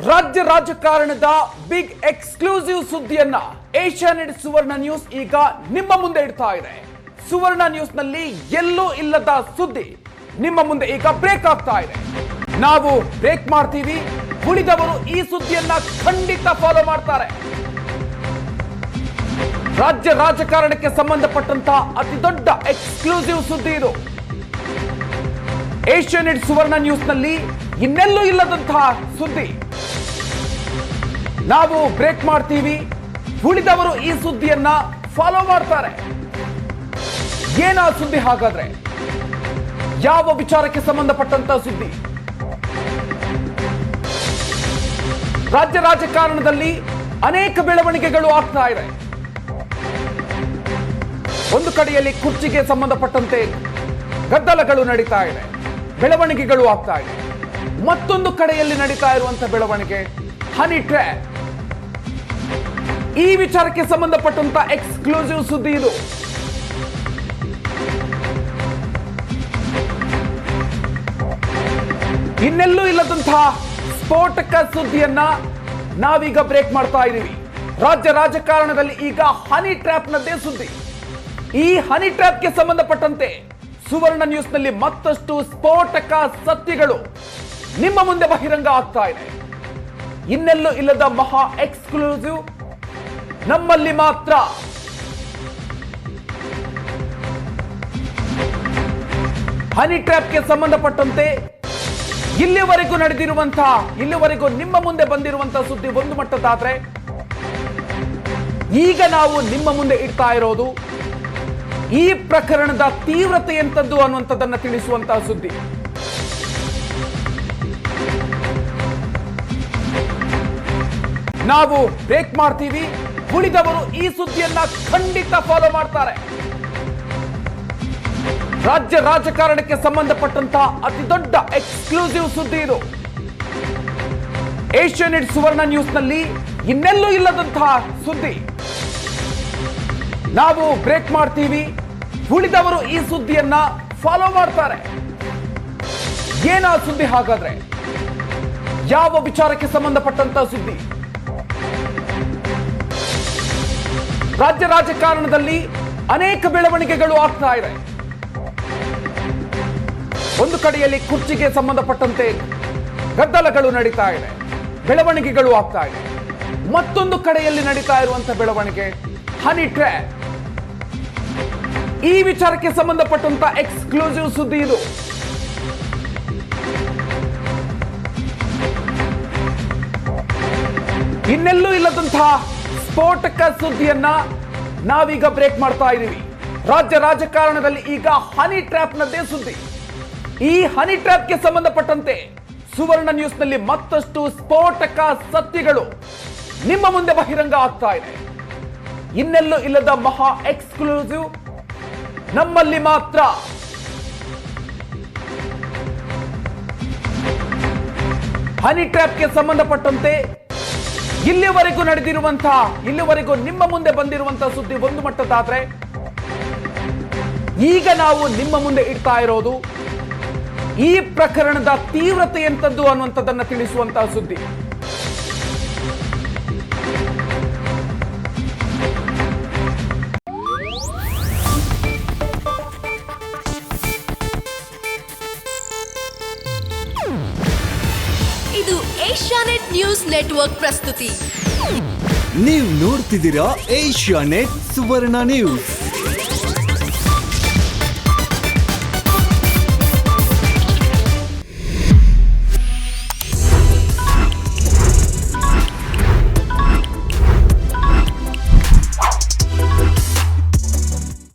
ರಾಜ್ಯ ರಾಜಕಾರಣದ big exclusive ಸುದ್ದಿಯನ್ನ Asianet ಸುವರ್ಣ news ಈಗ ನಿಮ್ಮ ಮುಂದೆ ಇಡ್ತಾ ಇದೆ. ಸುವರ್ಣ ನ್ಯೂಸ್ ನಲ್ಲಿ ಎಲ್ಲೂ ಇಲ್ಲದ ಸುದ್ದಿ ನಿಮ್ಮ ಮುಂದೆ ಈಗ ಬ್ರೇಕ್ ಆಗ್ತಾ ಇದೆ. ನಾವು ಬ್ರೇಕ್ ಮಾಡ್ತೀವಿ, ಉಳಿದವರು ಈ ಸುದ್ದಿಯನ್ನ ಖಂಡಿತ ಫಾಲೋ ಮಾಡ್ತಾರೆ. ರಾಜ್ಯ ರಾಜಕಾರಣಕ್ಕೆ ಸಂಬಂಧಪಟ್ಟಂತಹ ಅತಿ ದೊಡ್ಡ ಎಕ್ಸ್ಕ್ಲೂಸಿವ್ ಸುದ್ದಿ ಇದು. ಏಷ್ಯಾನೆಟ್ ಸುವರ್ಣ ನ್ಯೂಸ್ ನಲ್ಲಿ ಇನ್ನೆಲ್ಲೂ ಇಲ್ಲದಂತಹ ಸುದ್ದಿ. ನಾವು ಬ್ರೇಕ್ ಮಾಡ್ತೀವಿ, ಉಳಿದವರು ಈ ಸುದ್ದಿಯನ್ನ ಫಾಲೋ ಮಾಡ್ತಾರೆ. ಏನಾ ಸುದ್ದಿ ಹಾಗಾದ್ರೆ? ಯಾವ ವಿಚಾರಕ್ಕೆ ಸಂಬಂಧಪಟ್ಟಂತ ಸುದ್ದಿ? ರಾಜ್ಯ ರಾಜಕಾರಣದಲ್ಲಿ ಅನೇಕ ಬೆಳವಣಿಗೆಗಳು ಆಗ್ತಾ ಇದೆ. ಒಂದು ಕಡೆಯಲ್ಲಿ ಕುರ್ಚಿಗೆ ಸಂಬಂಧಪಟ್ಟಂತೆ ಗದ್ದಲಗಳು ನಡೀತಾ ಇದೆ, ಬೆಳವಣಿಗೆಗಳು ಆಗ್ತಾ ಇದೆ. ಮತ್ತೊಂದು ಕಡೆಯಲ್ಲಿ ನಡೀತಾ ಇರುವಂತಹ ಬೆಳವಣಿಗೆ ಹನಿ ಟ್ರ್ಯಾಪ್. ಈ ವಿಚಾರಕ್ಕೆ ಸಂಬಂಧಪಟ್ಟಂತ ಎಕ್ಸ್ಕ್ಲೂಸಿವ್ ಸುದ್ದಿ ಇದು. ಇನ್ನೆಲ್ಲೂ ಇಲ್ಲದಂತಹ ಸ್ಫೋಟಕ ಸುದ್ದಿಯನ್ನ ನಾವೀಗ ಬ್ರೇಕ್ ಮಾಡ್ತಾ ಇದ್ದೀವಿ. ರಾಜ್ಯ ರಾಜಕಾರಣದಲ್ಲಿ ಈಗ ಹನಿ ಟ್ರ್ಯಾಪ್ ನದ್ದೇ ಸುದ್ದಿ. ಈ ಹನಿ ಟ್ರ್ಯಾಪ್ಗೆ ಸಂಬಂಧಪಟ್ಟಂತೆ ಸುವರ್ಣ ನ್ಯೂಸ್ ನಲ್ಲಿ ಮತ್ತಷ್ಟು ಸ್ಫೋಟಕ ಸತ್ಯಗಳು ನಿಮ್ಮ ಮುಂದೆ ಬಹಿರಂಗ ಆಗ್ತಾ ಇದೆ. ಇನ್ನೆಲ್ಲೂ ಇಲ್ಲದ ಮಹಾ ಎಕ್ಸ್ಕ್ಲೂಸಿವ್, ನಮ್ಮಲ್ಲಿ ಮಾತ್ರ. ಹನಿ ಟ್ರ್ಯಾಪ್ಗೆ ಸಂಬಂಧಪಟ್ಟಂತೆ ಇಲ್ಲಿವರೆಗೂ ನಿಮ್ಮ ಮುಂದೆ ಬಂದಿರುವಂತಹ ಸುದ್ದಿ ಒಂದು ಮಟ್ಟದಾದ್ರೆ, ಈಗ ನಾವು ನಿಮ್ಮ ಮುಂದೆ ಇಡ್ತಾ ಇರೋದು ಈ ಪ್ರಕರಣದ ತೀವ್ರತೆ ಎಂತದ್ದು ಅನ್ನುವಂಥದ್ದನ್ನ ತಿಳಿಸುವಂತಹ ಸುದ್ದಿ. ನಾವು ಬ್ರೇಕ್ ಮಾಡ್ತೀವಿ, ಉಳಿದವರು ಈ ಸುದ್ದಿಯನ್ನ ಖಂಡಿತ ಫಾಲೋ ಮಾಡ್ತಾರೆ. ರಾಜ್ಯ ರಾಜಕಾರಣಕ್ಕೆ ಸಂಬಂಧಪಟ್ಟಂತಹ ಅತಿ ದೊಡ್ಡ ಎಕ್ಸ್ಕ್ಲೂಸಿವ್ ಸುದ್ದಿ ಇದು. ಏಷ್ಯಾನೆಟ್ ಸುವರ್ಣ ನ್ಯೂಸ್ ನಲ್ಲಿ ಇನ್ನೆಲ್ಲೂ ಇಲ್ಲದಂತಹ ಸುದ್ದಿ. ನಾವು ಬ್ರೇಕ್ ಮಾಡ್ತೀವಿ, ಉಳಿದವರು ಈ ಸುದ್ದಿಯನ್ನ ಫಾಲೋ ಮಾಡ್ತಾರೆ. ಏನಾ ಸುದ್ದಿ ಹಾಗಾದ್ರೆ? ಯಾವ ವಿಚಾರಕ್ಕೆ ಸಂಬಂಧಪಟ್ಟಂತ ಸುದ್ದಿ? ರಾಜ್ಯ ರಾಜಕಾರಣದಲ್ಲಿ ಅನೇಕ ಬೆಳವಣಿಗೆಗಳು ಆಗ್ತಾ ಇದೆ. ಒಂದು ಕಡೆಯಲ್ಲಿ ಕುರ್ಚಿಗೆ ಸಂಬಂಧಪಟ್ಟಂತೆ ಗದ್ದಲಗಳು ನಡೀತಾ ಇದೆ, ಬೆಳವಣಿಗೆಗಳು ಆಗ್ತಾ ಇದೆ. ಮತ್ತೊಂದು ಕಡೆಯಲ್ಲಿ ನಡೀತಾ ಇರುವಂತಹ ಬೆಳವಣಿಗೆ ಹನಿ ಟ್ರ್ಯಾಪ್. ಈ ವಿಚಾರಕ್ಕೆ ಸಂಬಂಧಪಟ್ಟಂತ ಎಕ್ಸ್ಕ್ಲೂಸಿವ್ ಸುದ್ದಿ ಇದು. ಇನ್ನೆಲ್ಲೂ ಇಲ್ಲದಂತಹ ಸ್ಫೋಟಕ ಸುದ್ದಿಯನ್ನ ನಾವೀಗ ಬ್ರೇಕ್ ಮಾಡ್ತಾ ಇದ್ದೀವಿ. ರಾಜ್ಯ ರಾಜಕಾರಣದಲ್ಲಿ ಈಗ ಹನಿ ಟ್ರ್ಯಾಪ್ ನದ್ದೇ ಸುದ್ದಿ. ಈ ಹನಿ ಟ್ರ್ಯಾಪ್ಗೆ ಸಂಬಂಧಪಟ್ಟಂತೆ ಸುವರ್ಣ ನ್ಯೂಸ್ ನಲ್ಲಿ ಮತ್ತಷ್ಟು ಸ್ಫೋಟಕ ಸತ್ಯಗಳು ನಿಮ್ಮ ಮುಂದೆ ಬಹಿರಂಗ ಆಗ್ತಾ ಇದೆ. ಇನ್ನೆಲ್ಲೂ ಇಲ್ಲದ ಮಹಾ ಎಕ್ಸ್ಕ್ಲೂಸಿವ್, ನಮ್ಮಲ್ಲಿ ಮಾತ್ರ. ಹನಿ ಟ್ರ್ಯಾಪ್ಗೆ ಸಂಬಂಧಪಟ್ಟಂತೆ ಇಲ್ಲಿವರೆಗೂ ನಿಮ್ಮ ಮುಂದೆ ಬಂದಿರುವಂತಹ ಸುದ್ದಿ ಒಂದು ಮಟ್ಟದಾದ್ರೆ, ಈಗ ನಾವು ನಿಮ್ಮ ಮುಂದೆ ಇಡ್ತಾ ಇರೋದು ಈ ಪ್ರಕರಣದ ತೀವ್ರತೆ ಎಂತದ್ದು ಅನ್ನುವಂಥದ್ದನ್ನ ತಿಳಿಸುವಂತಹ ಸುದ್ದಿ. ಇದು ಏಷ್ಯಾನೆಟ್ ನ್ಯೂಸ್ ನೆಟ್ವರ್ಕ್ ಪ್ರಸ್ತುತಿ. ನೀವು ನೋಡ್ತಿದ್ದೀರಾ ಏಷ್ಯಾನೆಟ್ ಸುವರ್ಣ ನ್ಯೂಸ್.